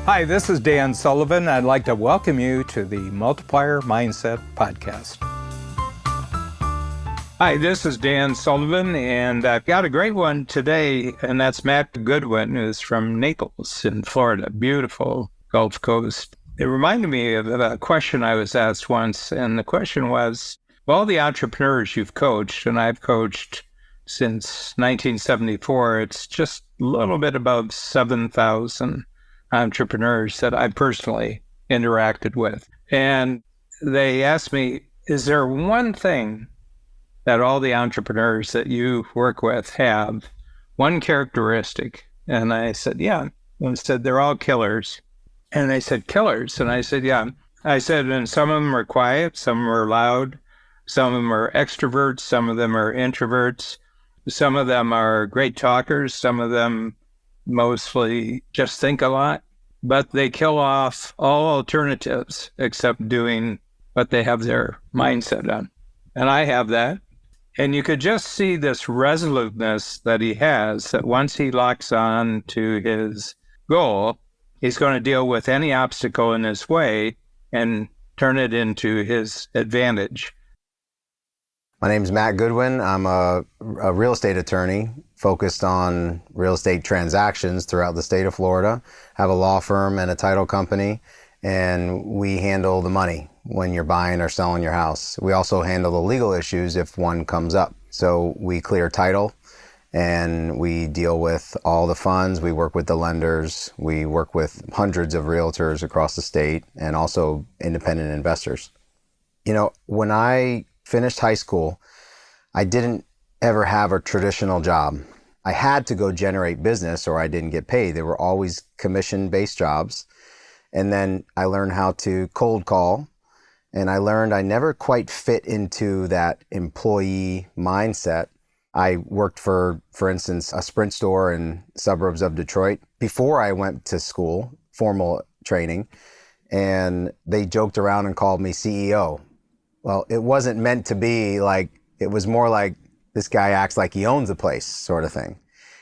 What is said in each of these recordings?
Hi, this is Dan Sullivan. I'd like to welcome you to the Multiplier Mindset Podcast. Hi, this is Dan Sullivan, and I've got a great one today, and that's Matt Goodwin, who's from Naples in Florida, beautiful Gulf Coast. It reminded me of a question I was asked once, and the question was, of all the entrepreneurs you've coached, and I've coached since 1974, it's just a little bit above 7,000 entrepreneurs that I personally interacted with. And they asked me, is there one thing that all the entrepreneurs that you work with have, one characteristic? And I said, yeah. And I said, they're all killers. And they said, killers? And I said, yeah. I said, and some of them are quiet, some of them are loud, some of them are extroverts, some of them are introverts, some of them are great talkers, some of them mostly just think a lot, but they kill off all alternatives except doing what they have their mindset on. And I have that. And you could just see this resoluteness that he has, that once he locks on to his goal, he's going to deal with any obstacle in his way and turn it into his advantage. My name is Matt Goodwin. I'm a real estate attorney focused on real estate transactions throughout the state of Florida. Have a law firm and a title company, and we handle the money when you're buying or selling your house. We also handle the legal issues if one comes up. So we clear title and we deal with all the funds. We work with the lenders. We work with hundreds of realtors across the state and also independent investors. You know, when I finished high school, I didn't ever have a traditional job. I had to go generate business or I didn't get paid. They were always commission-based jobs. And then I learned how to cold call, and I learned I never quite fit into that employee mindset. I worked for instance, a Sprint store in suburbs of Detroit before I went to school, formal training, and they joked around and called me CEO. Well, it wasn't meant to be like, it was more like this guy acts like he owns the place sort of thing.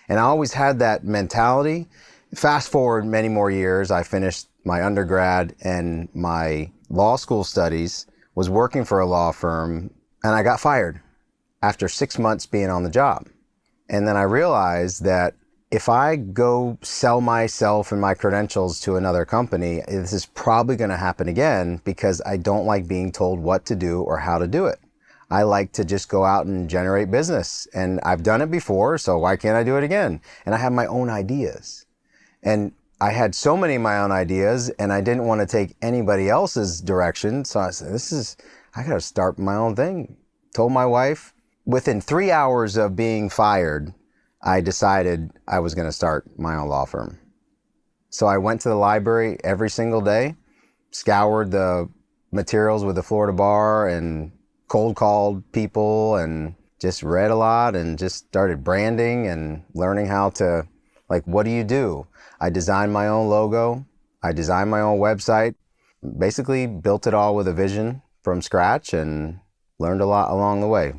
And I always had that mentality. Fast forward many more years, I finished my undergrad and my law school studies, was working for a law firm, and I got fired after 6 months being on the job. And then I realized that if I go sell myself and my credentials to another company, this is probably going to happen again because I don't like being told what to do or how to do it. I like to just go out and generate business. And I've done it before, so why can't I do it again? And I have my own ideas. And I had so many of my own ideas, and I didn't want to take anybody else's direction. So I said, I got to start my own thing. Told my wife. Within 3 hours of being fired, I decided I was going to start my own law firm. So I went to the library every single day, scoured the materials with the Florida Bar and cold called people and just read a lot and just started branding and learning how to, like, what do you do? I designed my own logo. I designed my own website, basically built it all with a vision from scratch and learned a lot along the way.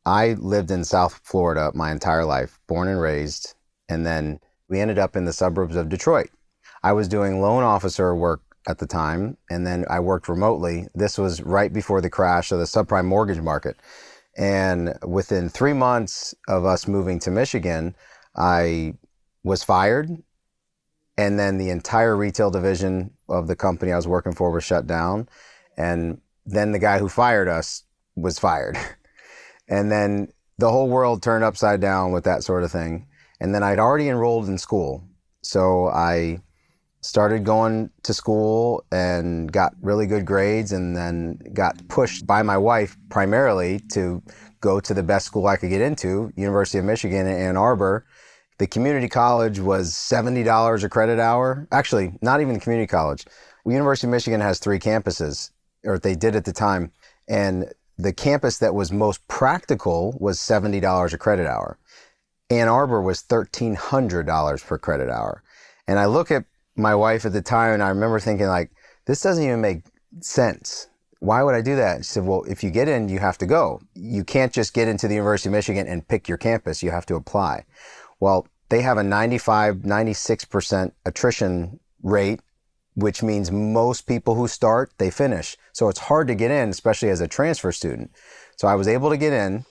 I lived in South Florida my entire life, born and raised, and then we ended up in the suburbs of Detroit. I was doing loan officer work at the time, and then I worked remotely. This was right before the crash of the subprime mortgage market. And within 3 months of us moving to Michigan, I was fired, and then the entire retail division of the company I was working for was shut down, and then the guy who fired us was fired. And then the whole world turned upside down with that sort of thing. And then I'd already enrolled in school. So I started going to school and got really good grades, and then got pushed by my wife primarily to go to the best school I could get into, University of Michigan in Ann Arbor. The community college was $70 a credit hour. Actually, not even the community college. University of Michigan has 3 campuses, or they did at the time. And the campus that was most practical was $70 a credit hour. Ann Arbor was $1,300 per credit hour. And I look at my wife at the time, and I remember thinking, like, this doesn't even make sense. Why would I do that? She said, well, if you get in, you have to go. You can't just get into the University of Michigan and pick your campus. You have to apply. Well, they have a 95, 96% attrition rate, which means most people who start, they finish. So it's hard to get in, especially as a transfer student. So I was able to get in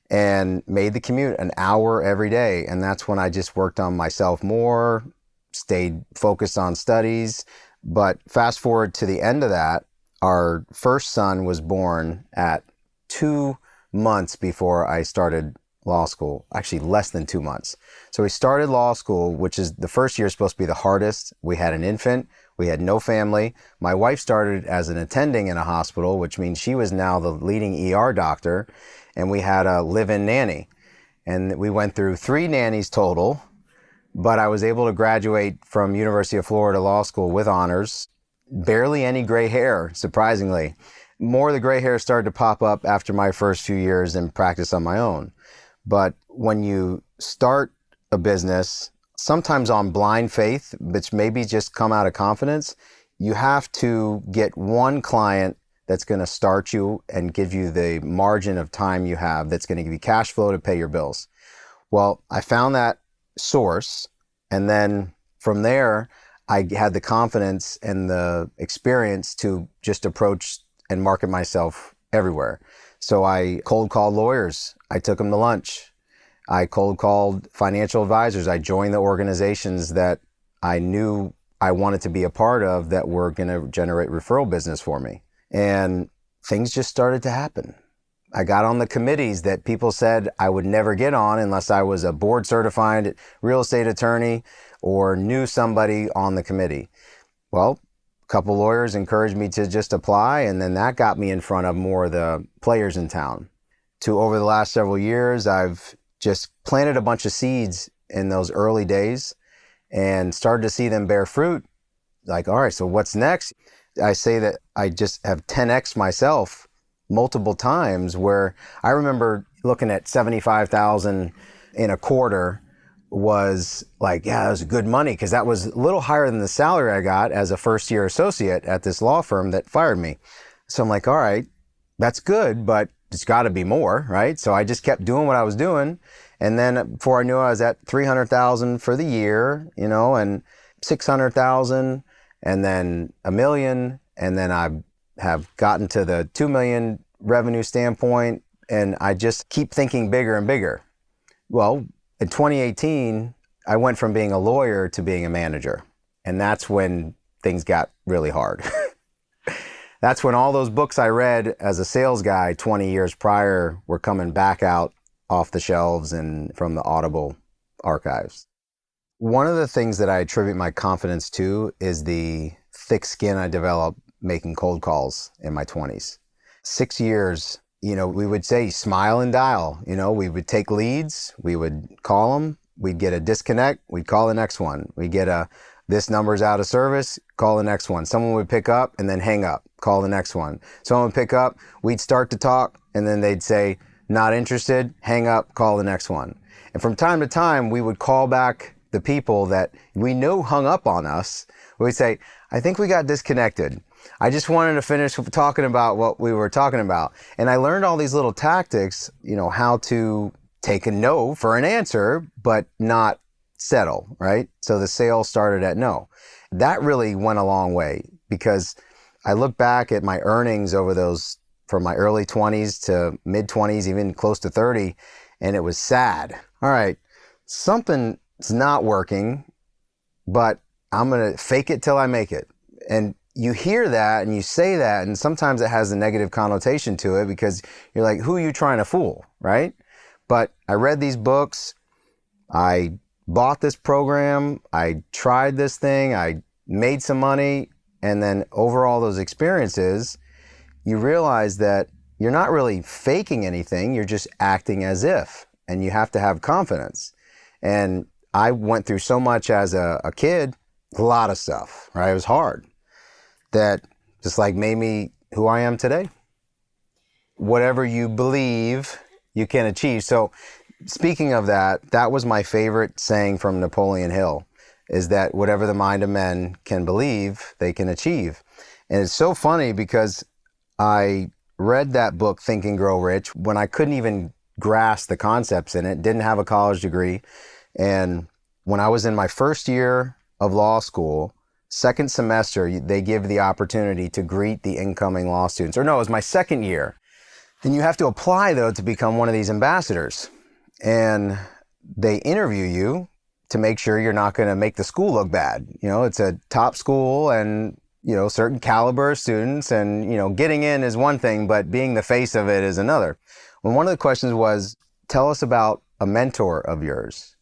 and made the commute an hour every day. And that's when I just worked on myself more, stayed focused on studies. But fast forward to the end of that, our first son was born at 2 months before I started law school, actually less than 2 months. So we started law school, which is the first year supposed to be the hardest. We had an infant. We had no family. My wife started as an attending in a hospital, which means she was now the leading ER doctor. And we had a live-in nanny. And we went through 3 nannies total, but I was able to graduate from University of Florida Law School with honors. Barely any gray hair, surprisingly. More of the gray hair started to pop up after my first few years in practice on my own. But when you start a business, sometimes on blind faith, which maybe just come out of confidence, you have to get one client that's going to start you and give you the margin of time you have that's going to give you cash flow to pay your bills. Well, I found that source, and then from there, I had the confidence and the experience to just approach and market myself everywhere. So I cold called lawyers. I took them to lunch. I cold called financial advisors. I joined the organizations that I knew I wanted to be a part of that were going to generate referral business for me. And things just started to happen. I got on the committees that people said I would never get on unless I was a board certified real estate attorney or knew somebody on the committee. Well, a couple lawyers encouraged me to just apply, and then that got me in front of more of the players in town. Over the last several years, I've just planted a bunch of seeds in those early days and started to see them bear fruit. Like, all right, so what's next? I say that I just have 10x myself multiple times, where I remember looking at 75,000 in a quarter was like, yeah, that was good money, because that was a little higher than the salary I got as a first year associate at this law firm that fired me. So I'm like, all right, that's good, but it's got to be more, right? So I just kept doing what I was doing. And then before I knew, I was at 300,000 for the year, and 600,000, and then $1 million. And then I have gotten to the 2 million revenue standpoint. And I just keep thinking bigger and bigger. Well, in 2018, I went from being a lawyer to being a manager. And that's when things got really hard. That's when all those books I read as a sales guy 20 years prior were coming back out off the shelves and from the Audible archives. One of the things that I attribute my confidence to is the thick skin I developed making cold calls in my 20s. 6 years, we would say smile and dial. We would take leads, we would call them, we'd get a disconnect, we'd call the next one. We'd get a this number's out of service, call the next one. Someone would pick up and then hang up, call the next one. Someone would pick up, we'd start to talk, and then they'd say, not interested, hang up, call the next one. And from time to time, we would call back the people that we knew hung up on us. We'd say, I think we got disconnected. I just wanted to finish talking about what we were talking about. And I learned all these little tactics, how to take a no for an answer, but not settle, right? So the sale started at no. That really went a long way, because I look back at my earnings over those, from my early 20s to mid 20s, even close to 30, and it was sad. All right, something's not working, but I'm going to fake it till I make it. And you hear that and you say that, and sometimes it has a negative connotation to it, because you're like, who are you trying to fool, right? But I read these books, I bought this program, I tried this thing, I made some money, and then over all those experiences, you realize that you're not really faking anything, you're just acting as if, and you have to have confidence. And I went through so much as a kid, a lot of stuff, right? It was hard. That just made me who I am today. Whatever you believe, you can achieve. So speaking of that, that was my favorite saying from Napoleon Hill, is that whatever the mind of men can believe, they can achieve. And it's so funny, because I read that book, Think and Grow Rich, when I couldn't even grasp the concepts in it, didn't have a college degree. And when I was in my first year of law school, second semester, they give the opportunity to greet the incoming law students. Or no, it was my second year. Then you have to apply, though, to become one of these ambassadors. And they interview you to make sure you're not going to make the school look bad. You know, it's a top school and, you know, certain caliber of students, and, you know, getting in is one thing, but being the face of it is another. When one of the questions was, tell us about a mentor of yours.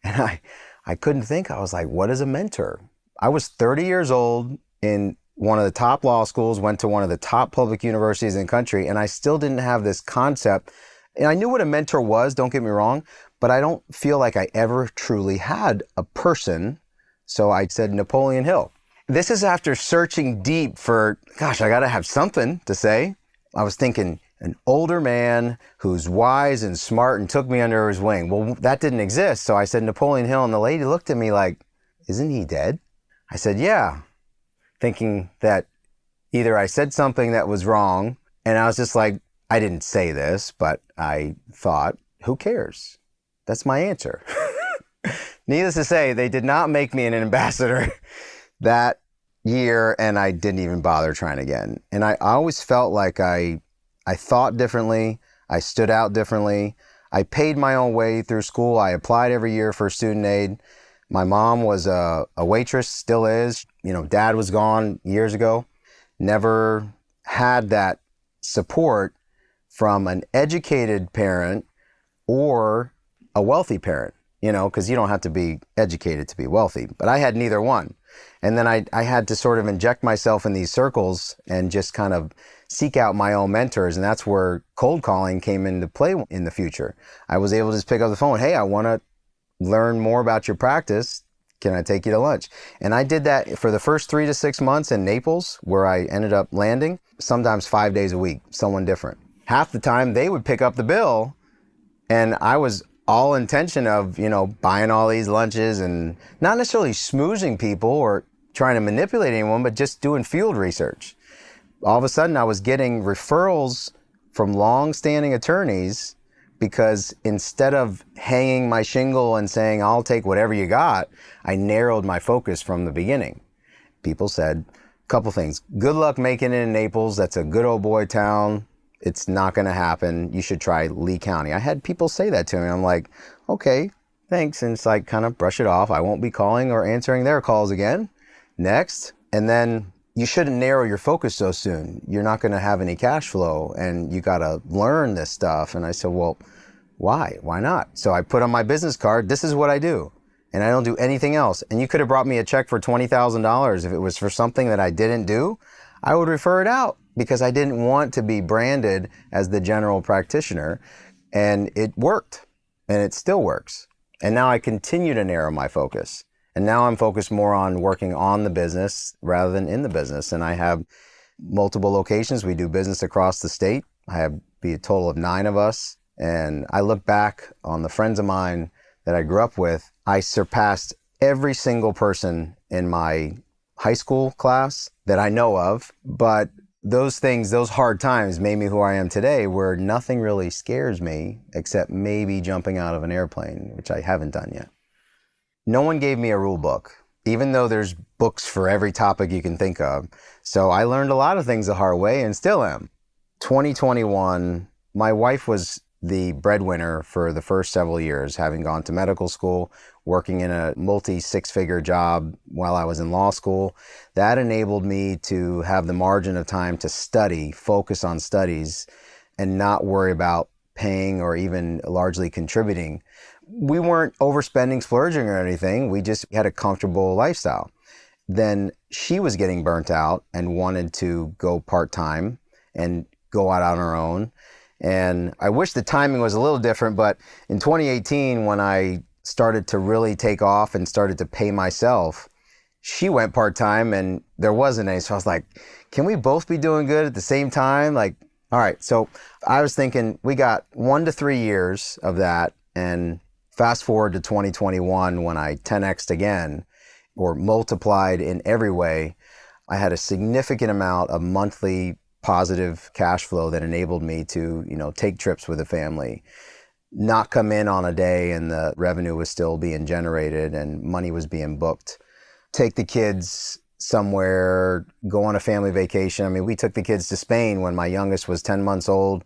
And I couldn't think. I was like, what is a mentor? I was 30 years old in one of the top law schools, went to one of the top public universities in the country, and I still didn't have this concept. And I knew what a mentor was, don't get me wrong, but I don't feel like I ever truly had a person. So I said Napoleon Hill. This is after searching deep for, gosh, I got to have something to say. I was thinking an older man who's wise and smart and took me under his wing. Well, that didn't exist. So I said Napoleon Hill, and the lady looked at me like, isn't he dead? I said, yeah, thinking that either I said something that was wrong, and I was just like, I didn't say this, but I thought, who cares? That's my answer. Needless to say, they did not make me an ambassador that year, and I didn't even bother trying again. And I always felt like I thought differently. I stood out differently. I paid my own way through school. I applied every year for student aid. My mom was a waitress, still is. You know, dad was gone years ago. Never had that support from an educated parent or a wealthy parent, you know, because you don't have to be educated to be wealthy. But I had neither one. And then I had to sort of inject myself in these circles and just kind of seek out my own mentors. And that's where cold calling came into play in the future. I was able to just pick up the phone. Hey, I want to learn more about your practice. Can I take you to lunch? And I did that for the first 3 to 6 months in Naples, where I ended up landing, sometimes 5 days a week, someone different. Half the time they would pick up the bill, and I was all intention of, you know, buying all these lunches and not necessarily smoozing people or trying to manipulate anyone, but just doing field research. All of a sudden I was getting referrals from long-standing attorneys, because instead of hanging my shingle and saying, I'll take whatever you got, I narrowed my focus from the beginning. People said a couple things. Good luck making it in Naples. That's a good old boy town. It's not going to happen. You should try Lee County. I had people say that to me. I'm like, okay, thanks. And it's like, kind of brush it off. I won't be calling or answering their calls again. Next. And then you shouldn't narrow your focus so soon. You're not going to have any cash flow, and you got to learn this stuff. And I said, well, why? Why not? So I put on my business card, this is what I do, and I don't do anything else. And you could have brought me a check for $20,000. If it was for something that I didn't do, I would refer it out, because I didn't want to be branded as the general practitioner. And it worked, and it still works. And now I continue to narrow my focus. And now I'm focused more on working on the business rather than in the business. And I have multiple locations. We do business across the state. I have be a total of 9 of us. And I look back on the friends of mine that I grew up with. I surpassed every single person in my high school class that I know of. But those things, those hard times made me who I am today, where nothing really scares me except maybe jumping out of an airplane, which I haven't done yet. No one gave me a rule book, even though there's books for every topic you can think of. So I learned a lot of things the hard way, and still am. 2021, my wife was the breadwinner for the first several years, having gone to medical school, working in a multi-six-figure job while I was in law school. That enabled me to have the margin of time to study, focus on studies, and not worry about paying or even largely contributing. We weren't overspending, splurging or anything. We just had a comfortable lifestyle. Then she was getting burnt out and wanted to go part-time and go out on her own. And I wish the timing was a little different, but in 2018, when I started to really take off and started to pay myself, she went part-time and there wasn't any. So I was like, can we both be doing good at the same time? Like, all right. So I was thinking we got 1 to 3 years of that. And fast forward to 2021, when I 10x'd again, or multiplied in every way, I had a significant amount of monthly positive cash flow that enabled me to, take trips with the family, not come in on a day and the revenue was still being generated and money was being booked. Take the kids somewhere, go on a family vacation. I mean, we took the kids to Spain when my youngest was 10 months old.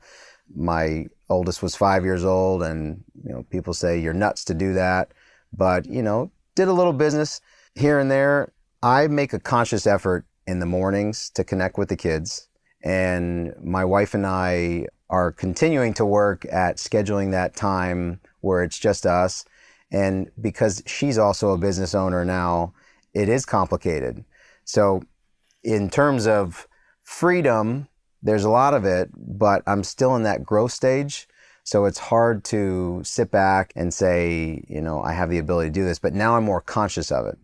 My oldest was 5 years old, and people say you're nuts to do that, but did a little business here and there. I make a conscious effort in the mornings to connect with the kids, and my wife and I are continuing to work at scheduling that time where it's just us. And because she's also a business owner now, it is complicated. So in terms of freedom, there's a lot of it, but I'm still in that growth stage. So it's hard to sit back and say, I have the ability to do this, but now I'm more conscious of it.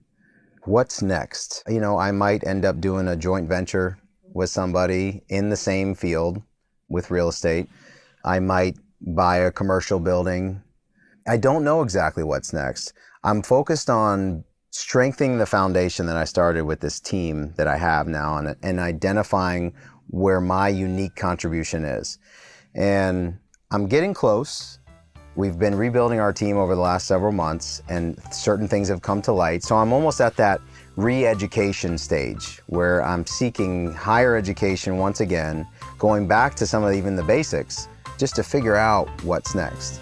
What's next? I might end up doing a joint venture with somebody in the same field with real estate. I might buy a commercial building. I don't know exactly what's next. I'm focused on strengthening the foundation that I started with this team that I have now, and identifying where my unique contribution is. And I'm getting close. We've been rebuilding our team over the last several months, and certain things have come to light. So I'm almost at that re-education stage where I'm seeking higher education once again, going back to some of even the basics, just to figure out what's next.